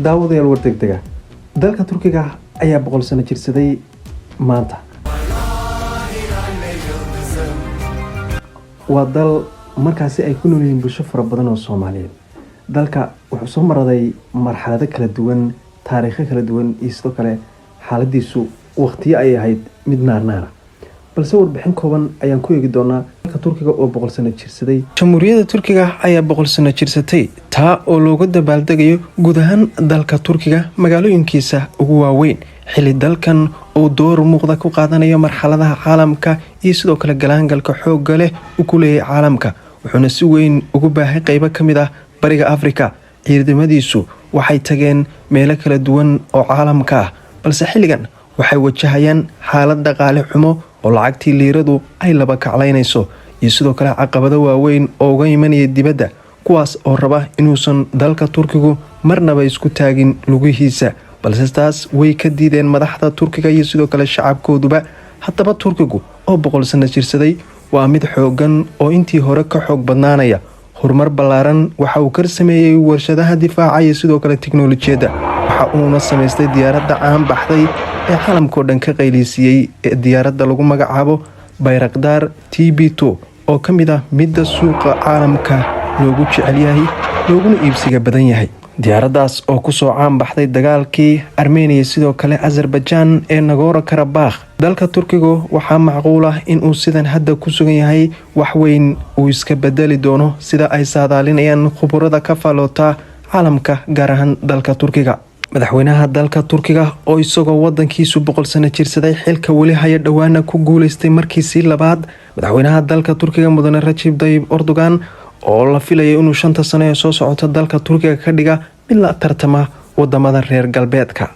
daawadayaal war degdega dalka Turkiga ayaa 100 sano jirsaday maanta. waa dal markaasi ay ku nool yihiin bulsho fara badan oo Soomaaliyeed. dalka wuxuu soo maraday marxalado kala duwan, taariikho kala duwan iyo sidoo kale xaaladiisu waqtiyo ay ahayd mid naarnaara. balse warbixin kooban ayaan ku eegi doonaa dalka Turkiga oo 100 sano jirsaday. Jamhuuriyadda Turkiga ayaa 100 sano jirsatay, taa oo looga dabaaldegayo guud ahaan dalka Turkiga magaalooyinkiisa ugu waaweyn. xilli dalkan oo door muuqda ku qaadanayo marxaladaha caalamka iyo sidoo kale galaangalka xoogga leh u ku leeyahay caalamka, wuxuuna si weyn ugu baahay qaybo ka mid ah bariga Afrika. ciidamadiisu waxay tageen meelo kala duwan oo caalamka ah, balse xilligan waxay wajahayaan xaalad dhaqaale xumo oo lacagtii liiradu ay laba kaclaynayso iyo sidoo kale caqabado waaweyn oo uga imanaya dibadda, kuwaas oo raba inuusan dalka Turkigu marnaba isku taagin lugihiisa. balse taas way ka diideen madaxda Turkiga iyo sidoo kale shacabkooduba. haddaba Turkigu oo 100 sano jirsaday waa mid xoogan oo intii hore ka xoog badnaanaya. horumar ballaaran waxa uu ka sameeyay warshadaha difaaca iyo sidoo kale tiknoolajiyadda. waxa uuna samaystay diyaaradda caan baxday ee caalamka oo dhan ka qaylisiyay diyaaradda lagu magacaabo Bayraktar TB2 oo ka mid ah midda suuqa caalamka loogu jecel yahay looguna iibsiga badan yahay. diyaaraddaas oo kusoo caan baxday dagaalkii Armenia sidoo kale Azerbaijan ee Nagorno-Karabakh. dalka Turkiga waxaa macquul ah in uu sidan hadda ku sugan yahay wax weyn uu iska bedeli doono sida ay saadaalinayaan khubarada ka faaloota caalamka, gaar ahaan dalka Turkiga. madaxweynaha dalka Turkiga oo isagoo wadankiisu 100 sano jirsaday xilka weli haya dhawaana ku guuleystay markiisii labaad. madaxweynaha dalka Turkiga mudane Recep Tayyip Erdogan oo la filayo inuu 5 sano ee soo socota dalka Turkiga ka dhiga mid la tartama wadamada reer galbeedka.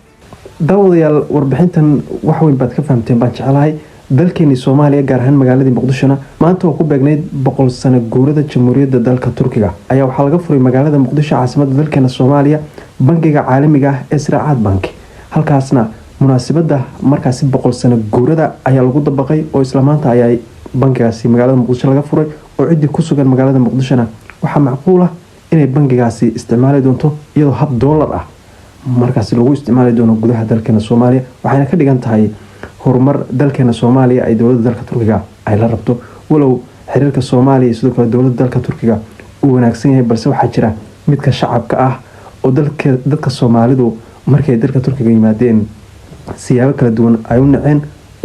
daawadayaal warbixintan wax weyn baad ka fahamteen baan jecelahay. dalkeeni Soomaaliya gaar ahaan magaalada Muqdisho maanta oo ku beegnayd 100 sano guurada Jamhuuriyadda dalka Turkiga ayaa waxaa laga furay magaalada Muqdisho caasimadda dalkeena Soomaaliya bangiga caalamiga ah ee Siraacad Bank. halkaasna munaasabada markaasi 100 sano guurada ayaa lagu dabaqay oo isla maanta ayaa bangigaasi magaalada Muqdisho laga furay oo cidii ku sugan magaalada Muqdisho waxa macquul ah inay bangigaasi isticmaali doonto iyadoo hab dollar ah markaasi lagu isticmaali doono gudaha dalkeena Soomaaliya. waxayna ka dhigan tahay horumar dalkeena Soomaaliya ay dowladda dalka Turkiga ay la rabto. walow xiriirka Soomaaliya iyo sidoo kale dowladda dalka Turkiga uu wanaagsan yahay, balse waxaa jira midka shacabka ah oo dadka Soomaalidu markay dalka Turkiga yimaadeen siyaabo kala duwan ay u naceen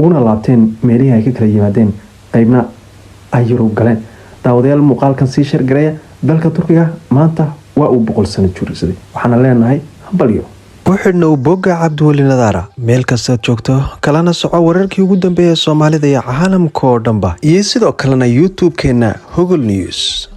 una laabteen meelihii ay ka kala yimaadeen, qaybna ay Yurub galeen. daawadayaal muuqaalkan sii sheergareeya. dalka Turkiga maanta waa uu 100 sano jirsaday, waxaana leenahay hambalyo. ku xidhnow bogga Cabdiweli Nadaara meel kasta joogto, kalena soco wararkii ugu dambeeyay Soomaalida iyo caalamka oo dhanba, iyo sidoo kalena YouTube-keena Hogol News.